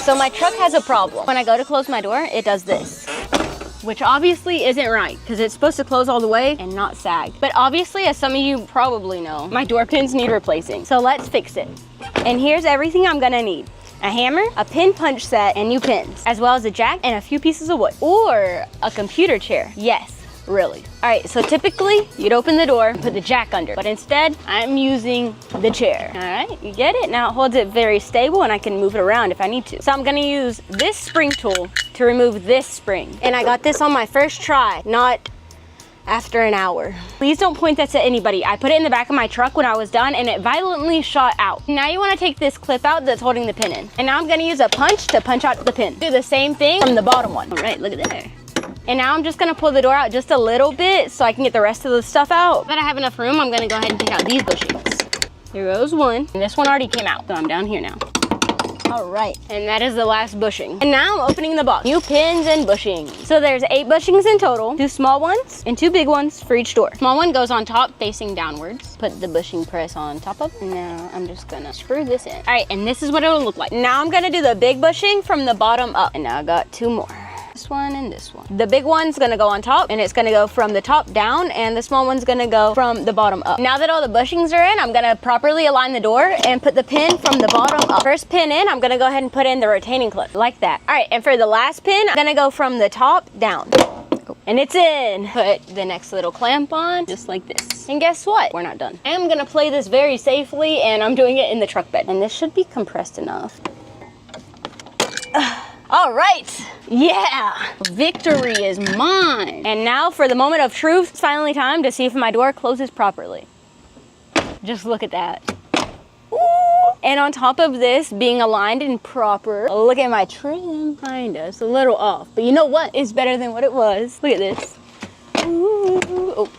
So my truck has a problem. When I go to close my door, it does this, which obviously isn't right because it's supposed to close all the way and not sag. But obviously, as some of you probably know, my door pins need replacing. So let's fix it. And here's everything I'm gonna need. A hammer, a pin punch set, and new pins, as well as a jack and a few pieces of wood. Or a computer chair. Yes, really. All right, so typically you'd open the door and put the jack under, but instead I'm using the chair. All right, you get it? Now it holds it very stable and I can move it around if I need to. So I'm gonna use this spring tool to remove this spring. And I got this on my first try, not after an hour. Please don't point this at anybody. I put it in the back of my truck when I was done and it violently shot out. Now you wanna take this clip out that's holding the pin in. And now I'm gonna use a punch to punch out the pin. Do the same thing from the bottom one. All right, look at there. And now I'm just gonna pull the door out just a little bit so I can get the rest of the stuff out. Now that I have enough room, I'm gonna go ahead and take out these bushings. Here goes one. And this one already came out, so I'm down here now. All right, and that is the last bushing. And now I'm opening the box. New pins and bushings. So there's 8 bushings in total, 2 small ones and 2 big ones for each door. Small one goes on top facing downwards. Put the bushing press on top of. Now I'm just gonna screw this in. All right, and this is what it'll look like. Now I'm gonna do the big bushing from the bottom up. And now I got 2 more. This one and this one. The big one's gonna go on top and it's gonna go from the top down, and the small one's gonna go from the bottom up. Now that all the bushings are in, I'm gonna properly align the door and put the pin from the bottom up. First pin in, I'm gonna go ahead and put in the retaining clip like that. All right, and for the last pin, I'm gonna go from the top down. And it's in. Put the next little clamp on, just like this. And guess what? We're not done. I am gonna play this very safely, and I'm doing it in the truck bed. And this should be compressed enough. All right, yeah, victory is mine. And now for the moment of truth, it's finally time to see if my door closes properly. Just look at that. Ooh. And on top of this being aligned and proper, look at my trim, kinda, it's a little off. But you know what? It's better than what it was. Look at this. Ooh. Oh.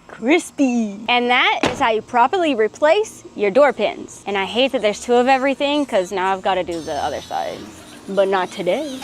Crispy. And that is how you properly replace your door pins. And I hate that there's 2 of everything because now I've got to do the other side, but not today.